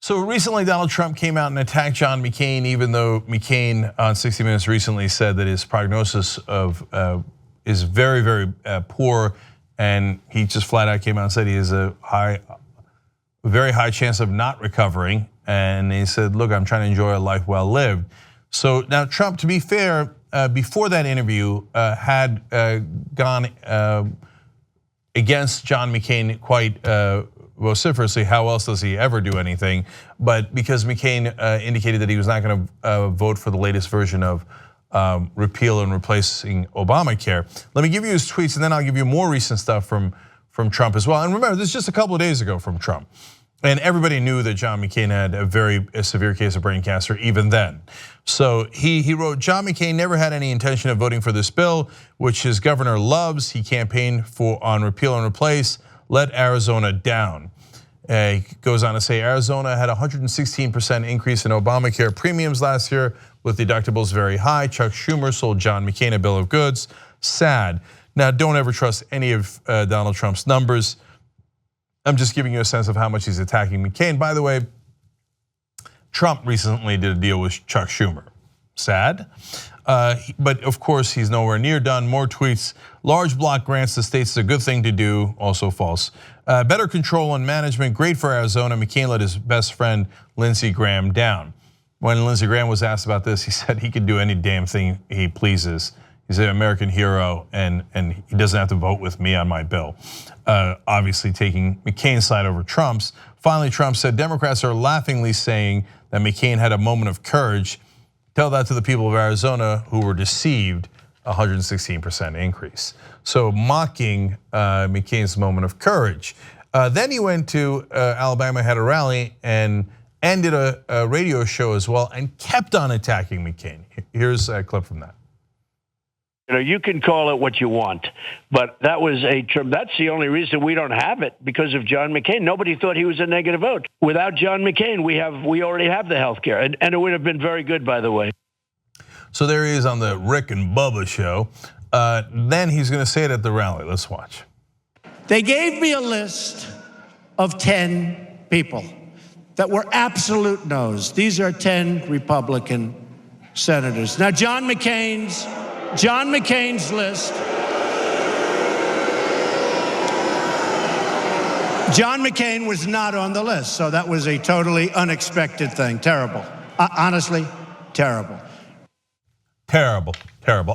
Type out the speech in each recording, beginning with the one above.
So recently, Donald Trump came out and attacked John McCain, even though McCain on 60 Minutes recently said that his prognosis is very, very poor, and he just flat out came out and said he has a very high chance of not recovering. And he said, "Look, I'm trying to enjoy a life well lived." So now Trump, to be fair, before that interview, had gone against John McCain quite vociferously. How else does he ever do anything? But because McCain indicated that he was not going to vote for the latest version of repeal and replacing Obamacare. Let me give you his tweets, and then I'll give you more recent stuff from Trump as well. And remember, this is just a couple of days ago from Trump. And everybody knew that John McCain had a very severe case of brain cancer even then. So he wrote, "John McCain never had any intention of voting for this bill, which his governor loves. He campaigned on repeal and replace. Let Arizona down." He goes on to say, "Arizona had a 116% increase in Obamacare premiums last year with deductibles very high. Chuck Schumer sold John McCain a bill of goods. Sad." Now, don't ever trust any of Donald Trump's numbers. I'm just giving you a sense of how much he's attacking McCain. By the way, Trump recently did a deal with Chuck Schumer. Sad, but of course he's nowhere near done. More tweets. "Large block grants to states is a good thing to do," also false. "Better control and management, great for Arizona. McCain let his best friend Lindsey Graham down." When Lindsey Graham was asked about this, he said he could do any damn thing he pleases. He's an American hero, and he doesn't have to vote with me on my bill. Obviously taking McCain's side over Trump's. Finally, Trump said Democrats are laughingly saying that McCain had a moment of courage. Tell that to the people of Arizona who were deceived, 116% increase. So mocking McCain's moment of courage. Then he went to Alabama, had a rally, and ended a radio show as well, and kept on attacking McCain. Here's a clip from that. You know, you can call it what you want, but that's the only reason we don't have it, because of John McCain. Nobody thought he was a negative vote. Without John McCain, we already have the health care, and it would have been very good, by the way. So there he is on the Rick and Bubba show. Then he's going to say it at the rally. Let's watch. They gave me a list of 10 people that were absolute no's. These are 10 Republican senators. Now, John McCain's list. John McCain was not on the list, so that was a totally unexpected thing. Terrible. Honestly, terrible. Terrible,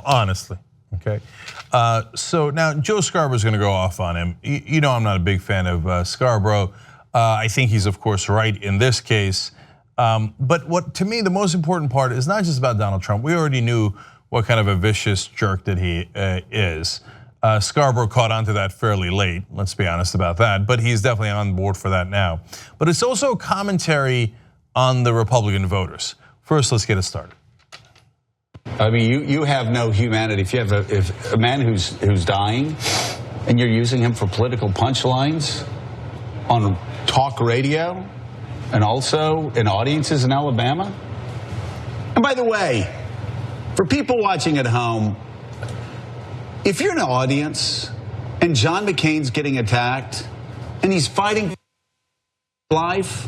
honestly, okay? So now Joe Scarborough's gonna go off on him. You know I'm not a big fan of Scarborough. I think he's of course right in this case. But what to me the most important part is not just about Donald Trump. We already knew what kind of a vicious jerk that he is. Scarborough caught on to that fairly late, let's be honest about that, but he's definitely on board for that now. But it's also commentary on the Republican voters. First, let's get it started. I mean, you have no humanity. If a man who's dying and you're using him for political punchlines on talk radio and also in audiences in Alabama. And by the way, for people watching at home, if you're an audience and John McCain's getting attacked and he's fighting for life,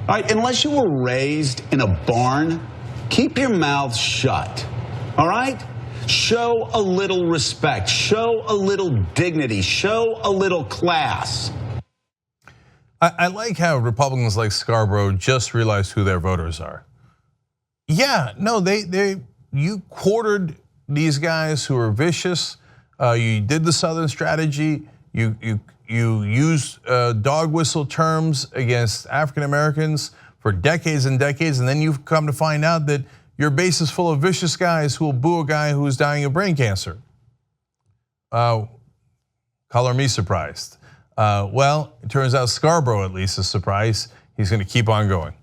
all right, unless you were raised in a barn, keep your mouth shut, all right? Show a little respect, show a little dignity, show a little class. I like how Republicans like Scarborough just realized who their voters are. Yeah, no, you quartered these guys who are vicious. You did the Southern strategy. You used dog whistle terms against African Americans for decades and decades, and then you've come to find out that your base is full of vicious guys who will boo a guy who is dying of brain cancer. Color me surprised. Well, it turns out Scarborough at least is surprised. He's going to keep on going.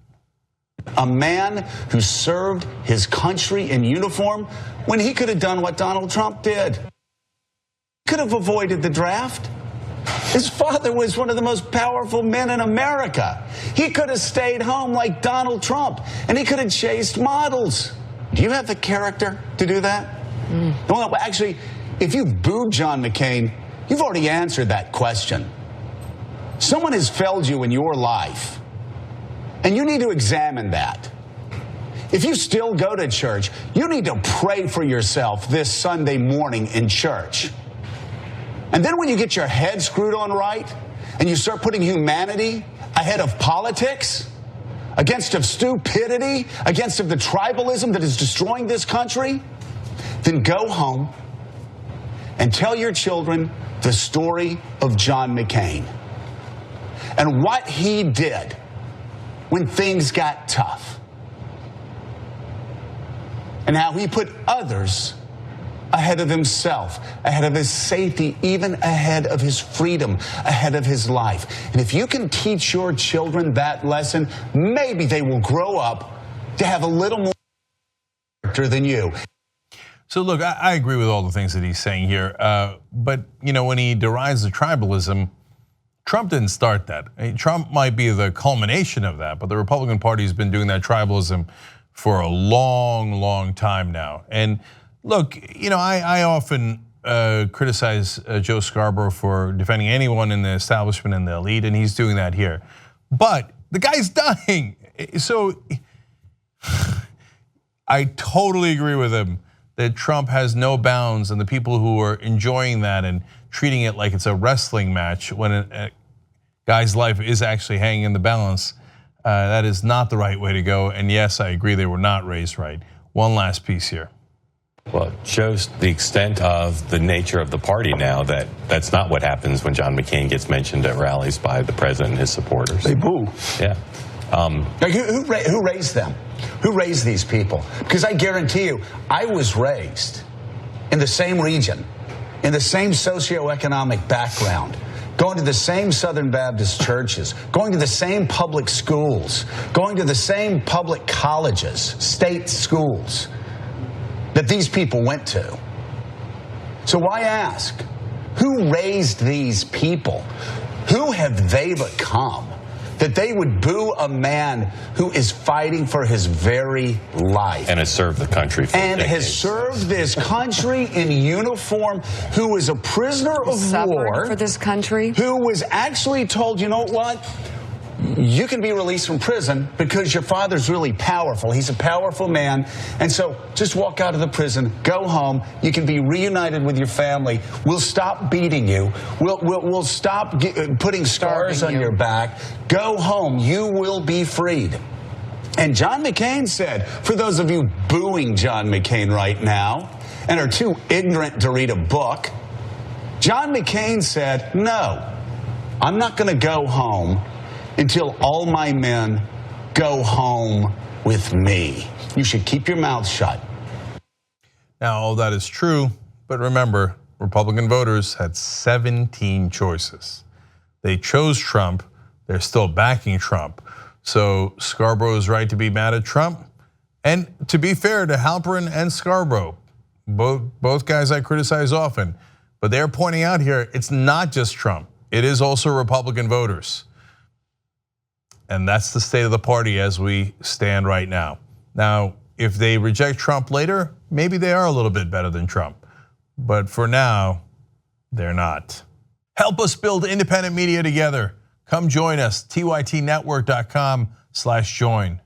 A man who served his country in uniform when he could have done what Donald Trump did. Could have avoided the draft. His father was one of the most powerful men in America. He could have stayed home like Donald Trump, and he could have chased models. Do you have the character to do that? Well, actually, if you booed John McCain, you've already answered that question. Someone has failed you in your life. And you need to examine that. If you still go to church, you need to pray for yourself this Sunday morning in church. And then when you get your head screwed on right and you start putting humanity ahead of politics, against of stupidity, against of the tribalism that is destroying this country, then go home and tell your children the story of John McCain and what he did when things got tough, and how he put others ahead of himself, ahead of his safety, even ahead of his freedom, ahead of his life. And if you can teach your children that lesson, maybe they will grow up to have a little more character than you. So look, I agree with all the things that he's saying here, but when he derides the tribalism, Trump didn't start that. Trump might be the culmination of that, but the Republican Party has been doing that tribalism for a long, long time now. And look, I often criticize Joe Scarborough for defending anyone in the establishment and the elite, and he's doing that here. But the guy's dying. So I totally agree with him that Trump has no bounds, and the people who are enjoying that and treating it like it's a wrestling match when a guy's life is actually hanging in the balance, that is not the right way to go. And yes, I agree they were not raised right. One last piece here. Well, it shows the extent of the nature of the party now that that's not what happens when John McCain gets mentioned at rallies by the president and his supporters. They boo. Yeah. Who raised them? Who raised these people? Because I guarantee you, I was raised in the same region, in the same socioeconomic background, going to the same Southern Baptist churches, going to the same public schools, going to the same public colleges, state schools that these people went to. So why ask? Who raised these people? Who have they become that they would boo a man who is fighting for his very life? And has served the country for and decades. Has served this country in uniform, who is a prisoner of war for this country, who was actually told, you know what? You can be released from prison because your father's really powerful. He's a powerful man. And so just walk out of the prison, go home. You can be reunited with your family. We'll stop beating you. We'll stop putting scars on your back. Go home. You will be freed. And John McCain said, for those of you booing John McCain right now and are too ignorant to read a book, John McCain said, no, I'm not going to go home until all my men go home with me. You should keep your mouth shut. Now, all that is true, but remember, Republican voters had 17 choices. They chose Trump, they're still backing Trump. So Scarborough is right to be mad at Trump. And to be fair to Halperin and Scarborough, both guys I criticize often, but they're pointing out here, it's not just Trump, it is also Republican voters. And that's the state of the party as we stand right now. Now, if they reject Trump later, maybe they are a little bit better than Trump. But for now, they're not. Help us build independent media together. Come join us, tytnetwork.com/join.